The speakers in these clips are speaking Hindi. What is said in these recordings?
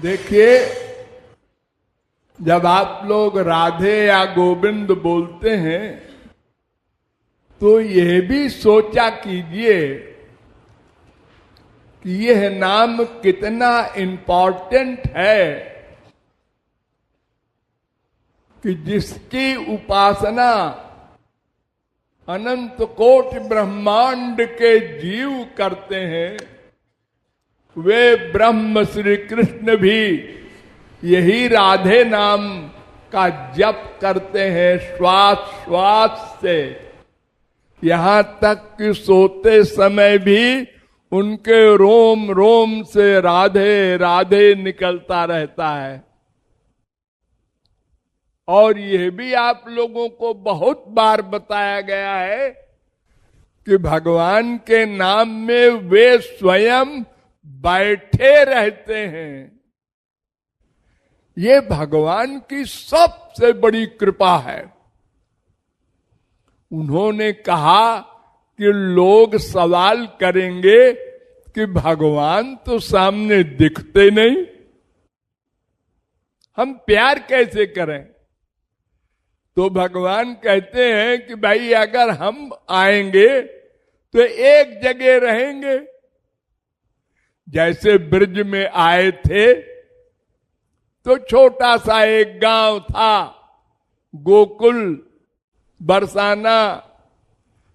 देखिए, जब आप लोग राधे या गोविंद बोलते हैं तो यह भी सोचा कीजिए कि यह नाम कितना इंपॉर्टेंट है कि जिसकी उपासना अनंत कोटि ब्रह्मांड के जीव करते हैं, वे ब्रह्म श्री कृष्ण भी यही राधे नाम का जप करते हैं श्वास श्वास से। यहां तक कि सोते समय भी उनके रोम रोम से राधे राधे निकलता रहता है। और यह भी आप लोगों को बहुत बार बताया गया है कि भगवान के नाम में वे स्वयं बैठे रहते हैं। ये भगवान की सबसे बड़ी कृपा है। उन्होंने कहा कि लोग सवाल करेंगे कि भगवान तो सामने दिखते नहीं, हम प्यार कैसे करें? तो भगवान कहते हैं कि भाई अगर हम आएंगे तो एक जगह रहेंगे। जैसे ब्रज में आए थे तो छोटा सा एक गांव था, गोकुल, बरसाना,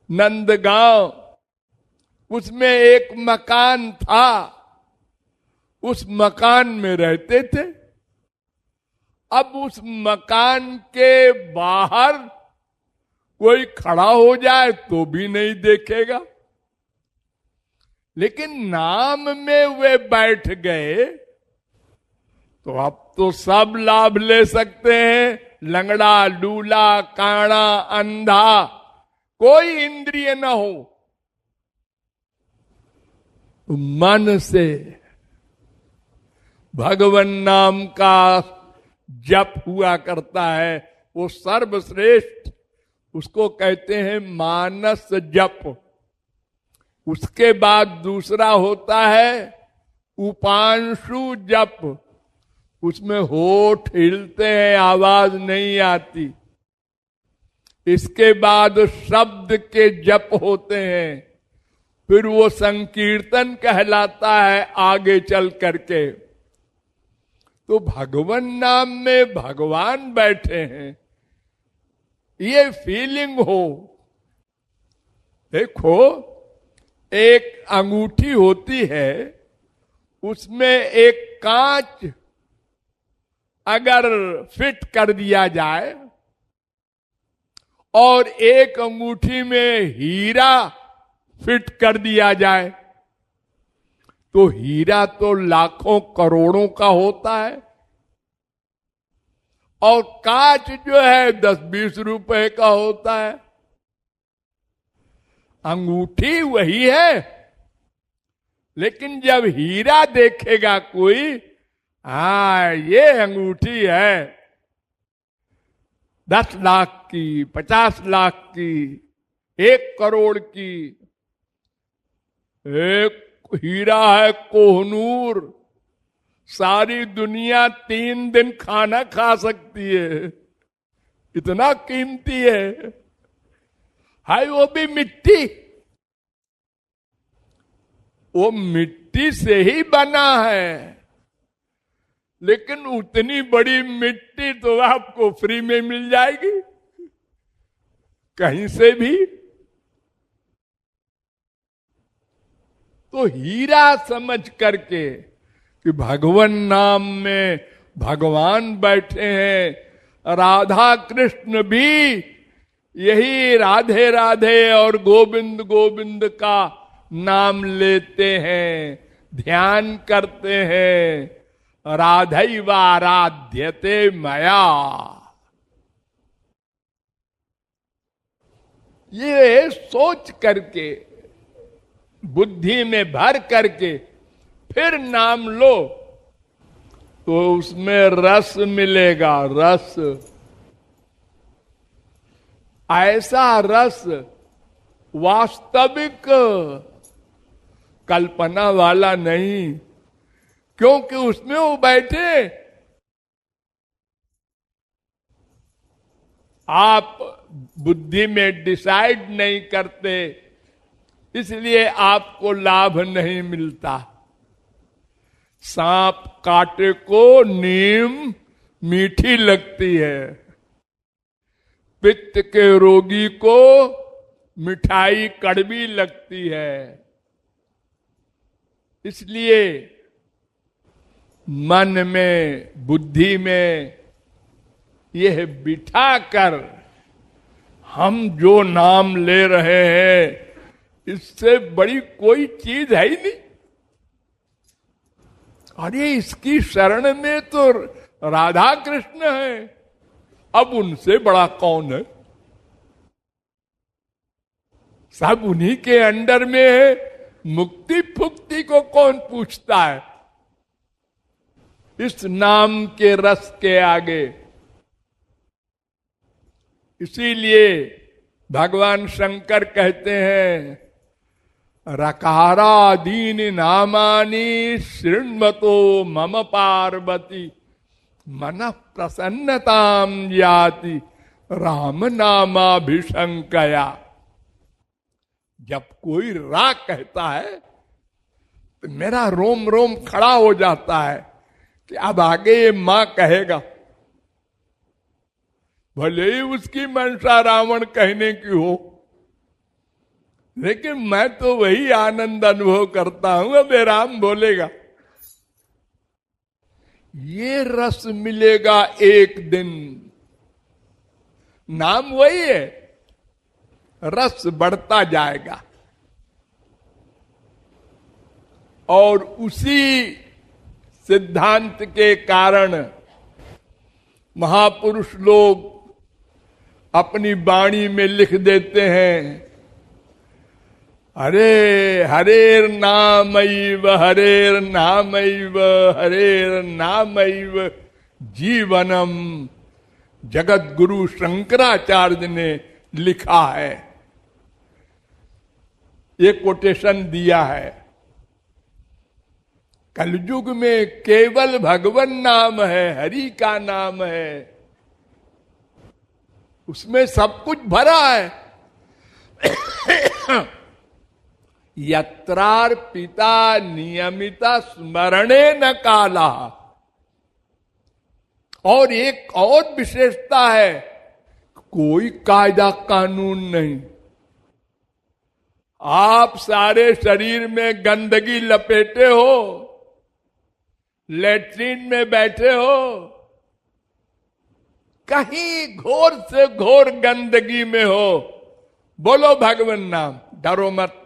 नंदगांव। उसमें एक मकान था, उस मकान में रहते थे। अब उस मकान के बाहर कोई खड़ा हो जाए तो भी नहीं देखेगा, लेकिन नाम में वे बैठ गए तो अब तो सब लाभ ले सकते हैं। लंगड़ा, लूला, काना, अंधा, कोई इंद्रिय न हो, तो मन से भगवान नाम का जप हुआ करता है। वो सर्वश्रेष्ठ, उसको कहते हैं मानस जप। उसके बाद दूसरा होता है उपांशु जप। उसमें होठ हिलते हैं, आवाज नहीं आती। इसके बाद शब्द के जप होते हैं, फिर वो संकीर्तन कहलाता है आगे चल करके। तो भगवान नाम में भगवान बैठे हैं, ये फीलिंग हो। देखो, एक अंगूठी होती है, उसमें एक कांच अगर फिट कर दिया जाए और एक अंगूठी में हीरा फिट कर दिया जाए तो हीरा तो लाखों करोड़ों का होता है और कांच जो है 10-20 रुपए का होता है। अंगूठी वही है, लेकिन जब हीरा देखेगा कोई, हाँ ये अंगूठी है 10 लाख की, 50 लाख की, 1 करोड़ की। एक हीरा है कोहनूर, सारी दुनिया 3 दिन खाना खा सकती है, इतना कीमती है। हाय वो भी मिट्टी, वो मिट्टी से ही बना है, लेकिन उतनी बड़ी मिट्टी तो आपको फ्री में मिल जाएगी कहीं से भी। तो हीरा समझ करके कि भगवान नाम में भगवान बैठे हैं। राधा कृष्ण भी यही राधे राधे और गोविंद गोविंद का नाम लेते हैं, ध्यान करते हैं। राधैवाराध्यते मया, ये सोच करके बुद्धि में भर करके फिर नाम लो तो उसमें रस मिलेगा। रस, ऐसा रस वास्तविक, कल्पना वाला नहीं क्योंकि उसमें वो बैठे। आप बुद्धि में डिसाइड नहीं करते, इसलिए आपको लाभ नहीं मिलता। सांप काटे को नीम मीठी लगती है, पित्त के रोगी को मिठाई कड़वी लगती है। इसलिए मन में, बुद्धि में यह बिठा कर हम जो नाम ले रहे हैं, इससे बड़ी कोई चीज है ही नहीं। अरे इसकी शरण में तो राधा कृष्ण है, अब उनसे बड़ा कौन है? सब उन्हीं के अंडर में है, मुक्ति फुक्ति को कौन पूछता है इस नाम के रस के आगे। इसीलिए भगवान शंकर कहते हैं, रकारादीन नामानि शृण्वतो मम पार्वती मन प्रसन्नताम याति राम नामाभिशंकया। जब कोई रा कहता है तो मेरा रोम रोम खड़ा हो जाता है कि अब आगे ये मां कहेगा। भले ही उसकी मंशा रावण कहने की हो, लेकिन मैं तो वही आनंद अनुभव करता हूं, अब राम बोलेगा। ये रस मिलेगा एक दिन। नाम वही है, रस बढ़ता जाएगा। और उसी सिद्धांत के कारण महापुरुष लोग अपनी वाणी में लिख देते हैं, हरे हरेर नामैव हरेर नामैव हरेर नामैव जीवनम। जगत गुरु शंकराचार्य ने लिखा है, ये कोटेशन दिया है। कलयुग में केवल भगवान नाम है, हरि का नाम है, उसमें सब कुछ भरा है। यत्रार्पिता नियमिता स्मरणे न काला। और एक और विशेषता है, कोई कायदा कानून नहीं। आप सारे शरीर में गंदगी लपेटे हो, लेट्रिन में बैठे हो, कहीं घोर से घोर गंदगी में हो, बोलो भगवान नाम, डरो मत।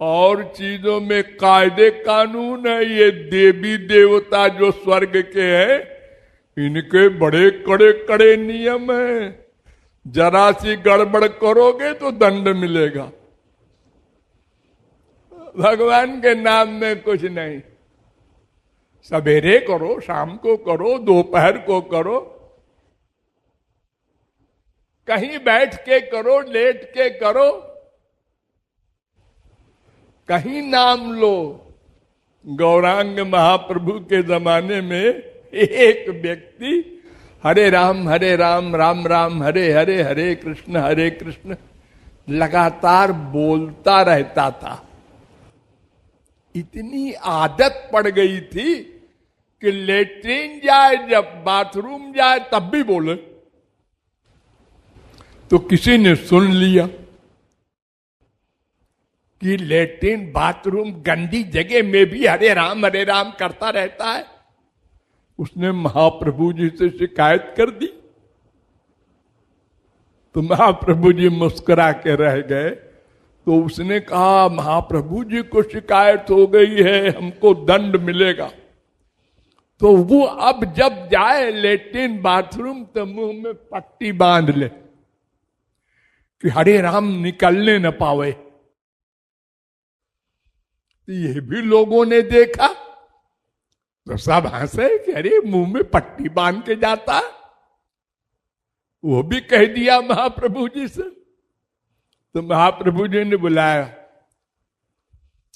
और चीजों में कायदे कानून है। ये देवी देवता जो स्वर्ग के हैं, इनके बड़े कड़े कड़े नियम हैं। जरा सी गड़बड़ करोगे तो दंड मिलेगा। भगवान के नाम में कुछ नहीं। सवेरे करो, शाम को करो, दोपहर को करो, कहीं बैठ के करो, लेट के करो, कहीं नाम लो। गौरांग महाप्रभु के जमाने में एक व्यक्ति हरे राम राम राम हरे हरे, हरे कृष्ण लगातार बोलता रहता था। इतनी आदत पड़ गई थी कि लेट्रिन जाए, जब बाथरूम जाए तब भी बोले। तो किसी ने सुन लिया कि लेट्रिन बाथरूम गंदी जगह में भी हरे राम करता रहता है। उसने महाप्रभु जी से शिकायत कर दी। तो महाप्रभु जी मुस्कुरा के रह गए। तो उसने कहा, महाप्रभु जी को शिकायत हो गई है, हमको दंड मिलेगा। तो वो अब जब जाए लेट्रिन बाथरूम तो मुंह में पट्टी बांध ले कि हरे राम निकलने न पावे। ये भी लोगों ने देखा तो सब हंसे कि अरे मुंह में पट्टी बांध के जाता है। वो भी कह दिया महाप्रभु जी से। तो महाप्रभु जी ने बुलाया,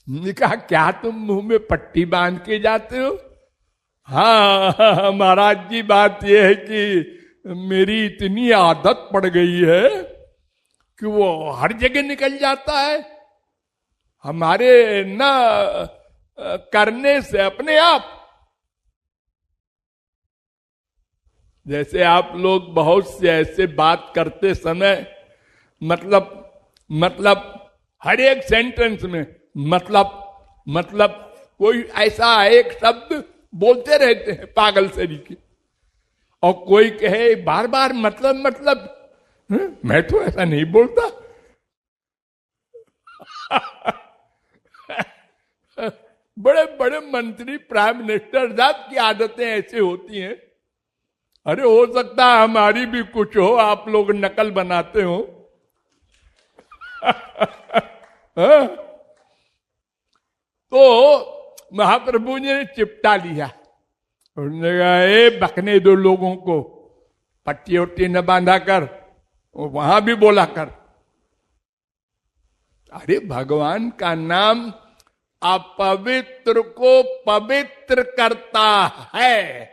ने कहा क्या तुम मुंह में पट्टी बांध के जाते हो? हाँ महाराज जी, बात यह है कि मेरी इतनी आदत पड़ गई है कि वो हर जगह निकल जाता है, हमारे ना करने से अपने आप। जैसे आप लोग बहुत से ऐसे बात करते समय मतलब हर एक सेंटेंस में मतलब कोई ऐसा एक शब्द बोलते रहते हैं पागल तरीके, और कोई कहे बार बार मतलब मैं तो ऐसा नहीं बोलता। बड़े बड़े मंत्री, प्राइम मिनिस्टर, सब की आदतें ऐसे होती हैं। अरे हो सकता है हमारी भी कुछ हो, आप लोग नकल बनाते हो। तो महाप्रभु जी ने चिपटा लिया, उन्होंने कहा ए बकने दो लोगों को, पट्टी उट्टी न बांधा कर, वहां भी बोला कर। अरे भगवान का नाम अपवित्र को पवित्र करता है,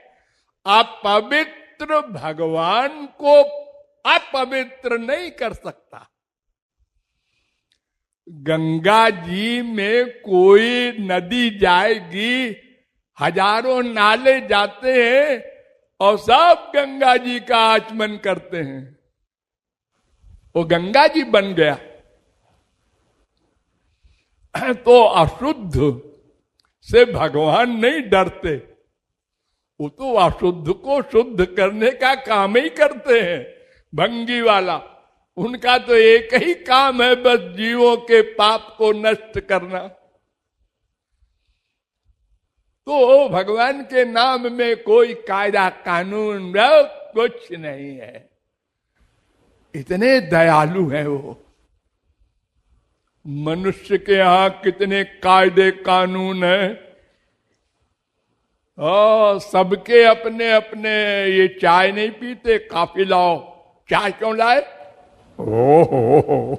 अपवित्र भगवान को अपवित्र नहीं कर सकता। गंगा जी में कोई नदी जाएगी, हजारों नाले जाते हैं और सब गंगा जी का आचमन करते हैं, वो गंगा जी बन गया। तो अशुद्ध से भगवान नहीं डरते, वो तो अशुद्ध को शुद्ध करने का काम ही करते हैं। भंगी वाला, उनका तो एक ही काम है, बस जीवों के पाप को नष्ट करना। तो भगवान के नाम में कोई कायदा कानून कुछ नहीं है, इतने दयालु है वो। मनुष्य के यहां कितने कायदे कानून है, सबके अपने अपने। ये चाय नहीं पीते, कॉफी लाओ, चाय क्यों लाए? ओहो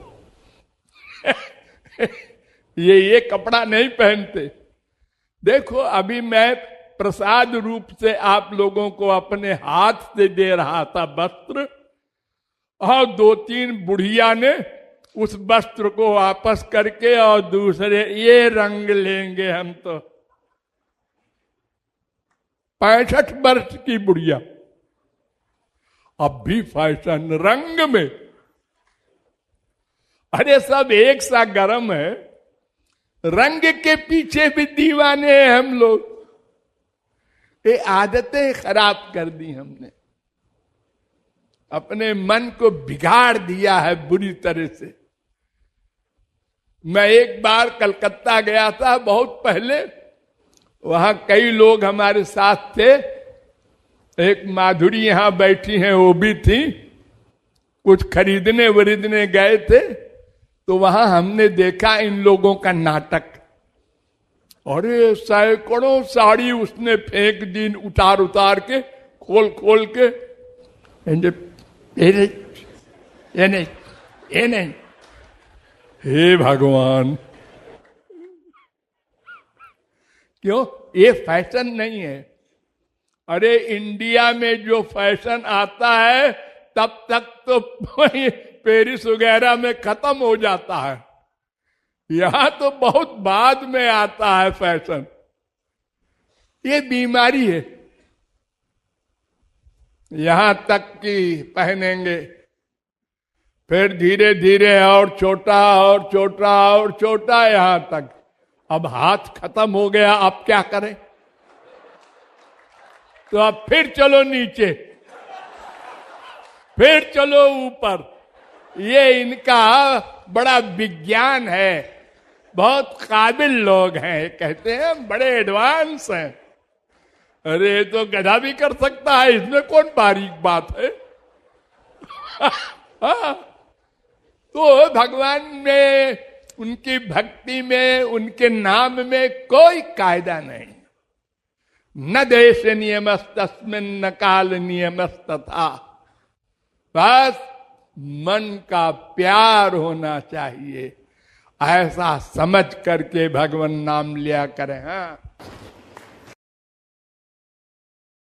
ये कपड़ा नहीं पहनते। देखो अभी मैं प्रसाद रूप से आप लोगों को अपने हाथ से दे रहा था वस्त्र, और 2-3 बुढ़िया ने उस वस्त्र को वापस करके और दूसरे ये रंग लेंगे हम तो। 65 वर्ष की बुढ़िया, अब भी फैशन रंग में। अरे सब एक सा गरम है, रंग के पीछे भी दीवाने हैं हम लोग। ये आदतें खराब कर दी हमने, अपने मन को बिगाड़ दिया है बुरी तरह से। मैं एक बार कलकत्ता गया था बहुत पहले, वहां कई लोग हमारे साथ थे। एक माधुरी यहां बैठी हैं, वो भी थी, कुछ खरीदने वरीदने गए थे। तो वहां हमने देखा इन लोगों का नाटक। अरे सैकड़ों साड़ी उसने फेंक दी, उतार उतार के, खोल खोल के। ये नहीं। हे भगवान, क्यों? ये फैशन नहीं है। अरे इंडिया में जो फैशन आता है तब तक तो पेरिस वगैरह में खत्म हो जाता है, यहां तो बहुत बाद में आता है फैशन। ये बीमारी है। यहां तक कि पहनेंगे, फिर धीरे धीरे और छोटा और छोटा और छोटा, यहां तक अब हाथ खत्म हो गया। अब क्या करें? तो अब फिर चलो नीचे, फिर चलो ऊपर। ये इनका बड़ा विज्ञान है, बहुत काबिल लोग हैं, कहते हैं बड़े एडवांस हैं। अरे तो गधा भी कर सकता है, इसमें कौन बारीक बात है? तो भगवान में, उनकी भक्ति में, उनके नाम में कोई कायदा नहीं। न देश नियमस्तस्मिन् न काल नियमस्तथा। बस मन का प्यार होना चाहिए। ऐसा समझ करके भगवान नाम लिया करें। हाँ।